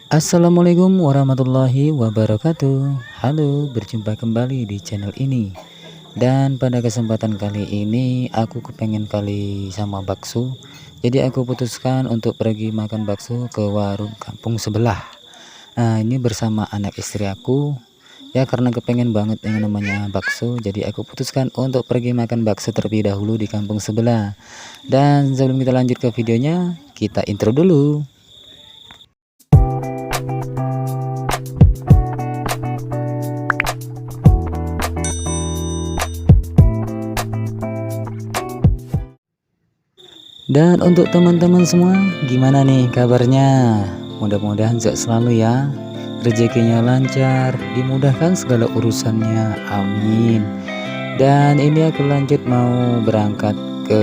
Assalamualaikum warahmatullahi wabarakatuh. Halo, berjumpa kembali di channel ini. Dan pada kesempatan kali ini aku kepengen kali sama bakso. Jadi aku putuskan untuk pergi makan bakso ke warung kampung sebelah. Nah, ini bersama anak istri aku. Ya, karena kepengen banget yang namanya bakso, jadi aku putuskan untuk pergi makan bakso terlebih dahulu di kampung sebelah. Dan sebelum kita lanjut ke videonya, kita intro dulu. Dan untuk teman-teman semua, gimana nih kabarnya? Mudah-mudahan sehat selalu ya. Rezekinya lancar, dimudahkan segala urusannya. Amin. Dan ini aku lanjut mau berangkat ke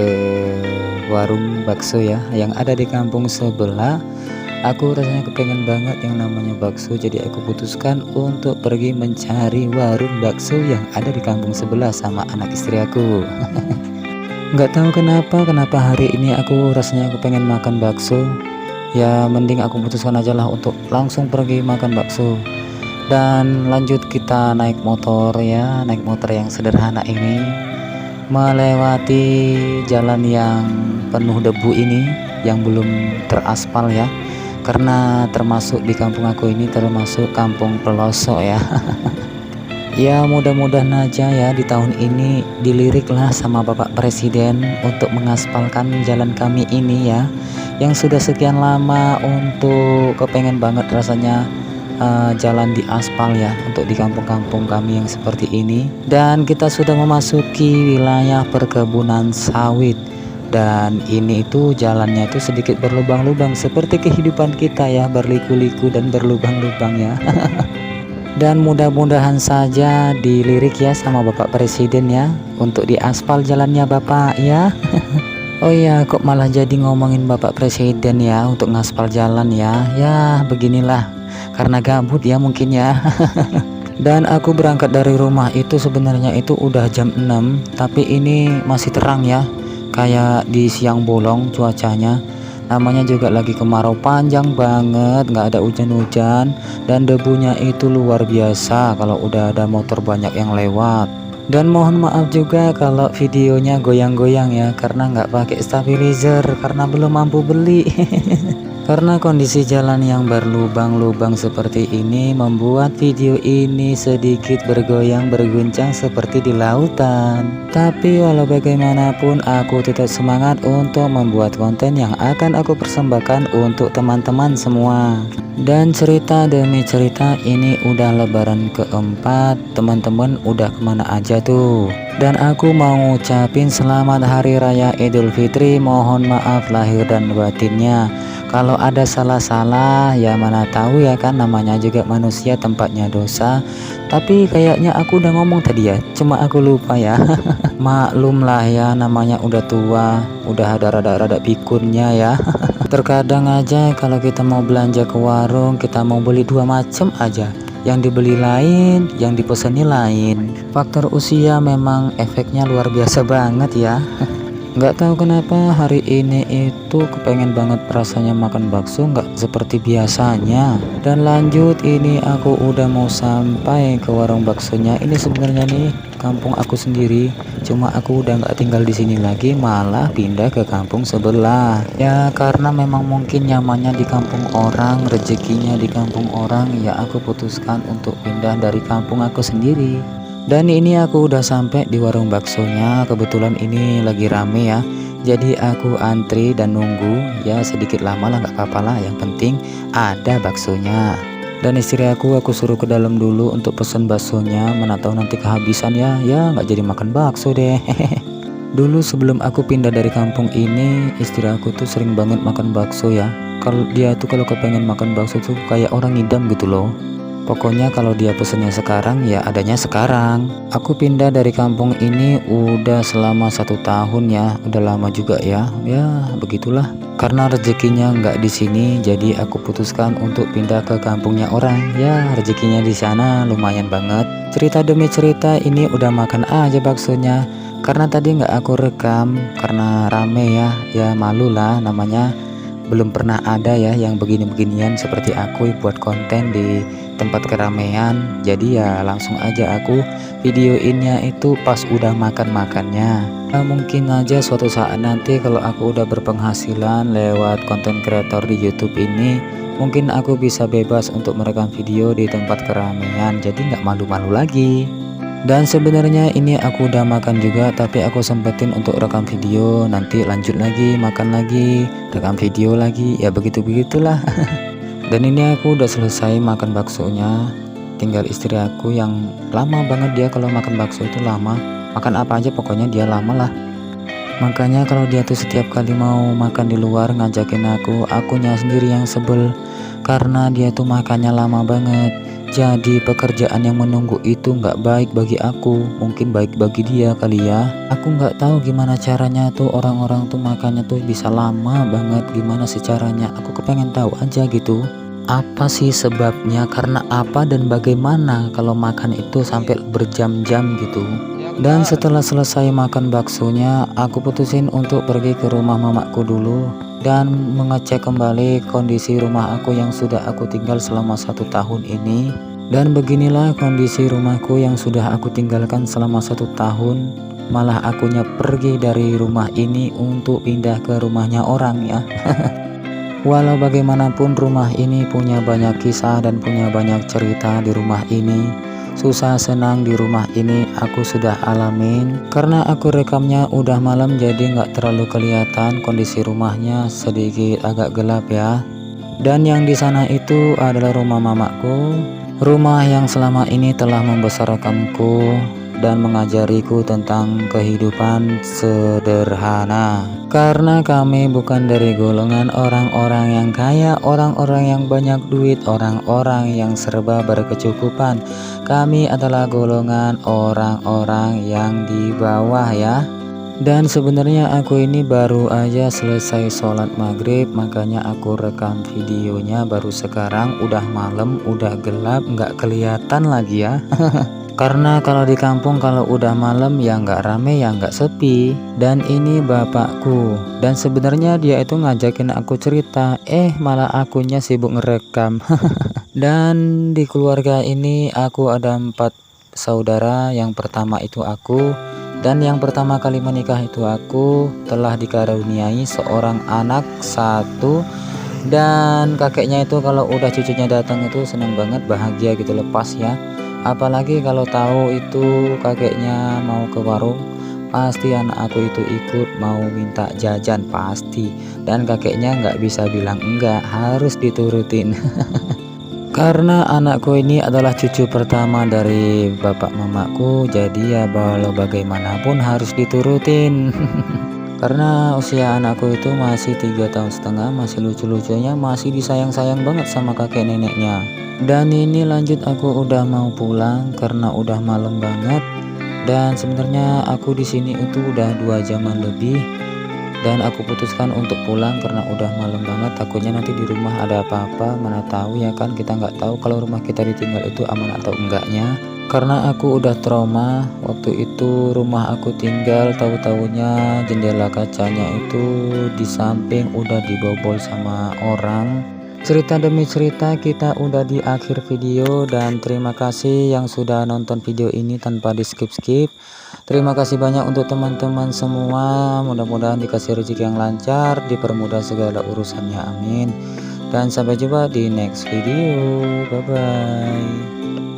warung bakso ya, yang ada di kampung sebelah. Aku rasanya kepengen banget yang namanya bakso, jadi aku putuskan untuk pergi mencari warung bakso yang ada di kampung sebelah sama anak istri aku. Nggak tahu kenapa hari ini aku rasanya aku pengen makan bakso. Ya mending aku putuskan aja lah untuk langsung pergi makan bakso. Dan lanjut kita naik motor ya, naik motor yang sederhana ini, melewati jalan yang penuh debu ini, yang belum teraspal ya. Karena termasuk di kampung aku ini termasuk kampung pelosok ya. Ya mudah-mudahan aja ya di tahun ini diliriklah sama Bapak Presiden untuk mengaspalkan jalan kami ini ya, yang sudah sekian lama untuk kepengen banget rasanya jalan di aspal ya untuk di kampung-kampung kami yang seperti ini. Dan kita sudah memasuki wilayah perkebunan sawit, dan ini itu jalannya itu sedikit berlubang-lubang seperti kehidupan kita ya, berliku-liku dan berlubang-lubang ya. Dan mudah-mudahan saja dilirik ya sama Bapak Presiden ya, untuk diaspal jalannya Bapak ya. Oh iya, kok malah jadi ngomongin Bapak Presiden ya untuk ngaspal jalan ya. Ya beginilah, karena gabut ya mungkin ya. Dan aku berangkat dari rumah itu sebenarnya itu udah jam 6, tapi ini masih terang ya, kayak di siang bolong cuacanya. Namanya juga lagi kemarau panjang banget, nggak ada hujan-hujan, dan debunya itu luar biasa kalau udah ada motor banyak yang lewat. Dan mohon maaf juga kalau videonya goyang-goyang ya, karena nggak pakai stabilizer karena belum mampu beli. Karena kondisi jalan yang berlubang-lubang seperti ini membuat video ini sedikit bergoyang berguncang seperti di lautan. Tapi walau bagaimanapun aku tetap semangat untuk membuat konten yang akan aku persembahkan untuk teman-teman semua. Dan cerita demi cerita ini udah lebaran keempat, teman-teman udah kemana aja tuh? Dan aku mau ngucapin selamat hari raya Idul Fitri, mohon maaf lahir dan batinnya. Kalau ada salah-salah ya mana tahu ya kan, namanya juga manusia tempatnya dosa. Tapi kayaknya aku udah ngomong tadi ya, cuma aku lupa ya. Maklum lah ya, namanya udah tua, udah ada rada-rada pikunnya ya. Terkadang aja kalau kita mau belanja ke warung, kita mau beli dua macam aja, yang dibeli lain, yang dipeseni lain. Faktor usia memang efeknya luar biasa banget ya. Nggak tahu kenapa hari ini itu kepengen banget rasanya makan bakso, nggak seperti biasanya. Dan lanjut ini aku udah mau sampai ke warung baksonya. Ini sebenarnya nih kampung aku sendiri, cuma aku udah nggak tinggal di sini lagi, malah pindah ke kampung sebelah. Ya karena memang mungkin nyamannya di kampung orang, rezekinya di kampung orang, ya aku putuskan untuk pindah dari kampung aku sendiri. Dan ini aku udah sampai di warung baksonya. Kebetulan ini lagi rame ya, jadi aku antri dan nunggu ya, sedikit lama lah nggak apa-apa lah, yang penting ada baksonya. Dan istri aku suruh ke dalam dulu untuk pesen baksonya, mana tahu nanti kehabisan ya, nggak jadi makan bakso deh. Dulu sebelum aku pindah dari kampung ini, istri aku tuh sering banget makan bakso ya. Kalau dia tuh kalau kepengen makan bakso tuh kayak orang ngidam gitu loh. Pokoknya kalau dia pesennya sekarang ya adanya sekarang. Aku pindah dari kampung ini udah selama 1 tahun ya, udah lama juga ya. Ya begitulah. Karena rezekinya nggak di sini, jadi aku putuskan untuk pindah ke kampungnya orang. Ya rezekinya di sana lumayan banget. Cerita demi cerita ini udah makan aja baksonya. Karena tadi nggak aku rekam karena rame ya, ya malu lah namanya belum pernah ada ya yang begini-beginian seperti aku buat konten di tempat keramaian. Jadi ya langsung aja aku videoinnya itu pas udah makan-makannya. Mungkin aja suatu saat nanti kalau aku udah berpenghasilan lewat konten kreator di YouTube ini, mungkin aku bisa bebas untuk merekam video di tempat keramaian, jadi nggak malu-malu lagi. Dan sebenarnya ini aku udah makan juga, tapi aku sempetin untuk rekam video, nanti lanjut lagi makan lagi, rekam video lagi, ya begitu-begitulah. Dan ini aku udah selesai makan baksonya, tinggal istri aku yang lama banget, dia kalau makan bakso itu lama, makan apa aja pokoknya dia lama lah. Makanya kalau dia tuh setiap kali mau makan di luar ngajakin akunya sendiri yang sebel, karena dia tuh makannya lama banget. Jadi pekerjaan yang menunggu itu nggak baik bagi aku, mungkin baik bagi dia kali ya. Aku nggak tahu gimana caranya tuh orang-orang tuh makannya tuh bisa lama banget, gimana sih caranya, aku kepengen tahu aja gitu. Apa sih sebabnya, karena apa dan bagaimana kalau makan itu sampai berjam-jam gitu. Dan setelah selesai makan baksonya, aku putusin untuk pergi ke rumah mamaku dulu dan mengecek kembali kondisi rumah aku yang sudah aku tinggal selama 1 tahun ini. Dan beginilah kondisi rumahku yang sudah aku tinggalkan selama 1 tahun. Malah akunya pergi dari rumah ini untuk pindah ke rumahnya orang ya. Walau bagaimanapun rumah ini punya banyak kisah dan punya banyak cerita di rumah ini. Susah senang di rumah ini aku sudah alamin. Karena aku rekamnya udah malam jadi nggak terlalu kelihatan kondisi rumahnya, sedikit agak gelap ya. Dan yang di sana itu adalah rumah mamaku, rumah yang selama ini telah membesarkanku dan mengajariku tentang kehidupan sederhana. Karena kami bukan dari golongan orang-orang yang kaya, orang-orang yang banyak duit, orang-orang yang serba berkecukupan. Kami adalah golongan orang-orang yang di bawah ya. Dan sebenarnya aku ini baru aja selesai sholat maghrib, makanya aku rekam videonya baru sekarang, udah malam, udah gelap, nggak kelihatan lagi ya. Karena kalau di kampung kalau udah malam ya nggak rame ya nggak sepi. Dan ini bapakku, dan sebenarnya dia itu ngajakin aku cerita, malah akunya sibuk ngerekam. Dan di keluarga ini aku ada 4 saudara. Yang pertama itu aku, dan yang pertama kali menikah itu aku telah dikaruniai seorang anak 1. Dan kakeknya itu kalau udah cucunya datang itu seneng banget, bahagia gitu, lepas ya. Apalagi kalau tahu itu kakeknya mau ke warung, pasti anak aku itu ikut mau minta jajan pasti. Dan kakeknya nggak bisa bilang enggak, harus diturutin. Karena anakku ini adalah cucu pertama dari bapak mamaku, jadi ya walau bagaimanapun harus diturutin. Karena usia anakku itu masih 3,5 tahun, masih lucu-lucunya, masih disayang-sayang banget sama kakek neneknya. Dan ini lanjut aku udah mau pulang karena udah malam banget. Dan sebenarnya aku di sini itu udah 2 jaman lebih. Dan aku putuskan untuk pulang karena udah malam banget, takutnya nanti di rumah ada apa-apa, mana tahu ya kan, kita nggak tahu kalau rumah kita ditinggal itu aman atau enggaknya. Karena aku udah trauma, waktu itu rumah aku tinggal, tahu-tahunya jendela kacanya itu di samping udah dibobol sama orang. Cerita demi cerita kita udah di akhir video, dan terima kasih yang sudah nonton video ini tanpa di skip-skip. Terima kasih banyak untuk teman-teman semua, mudah-mudahan dikasih rezeki yang lancar, dipermudah segala urusannya, amin. Dan sampai jumpa di next video, bye bye.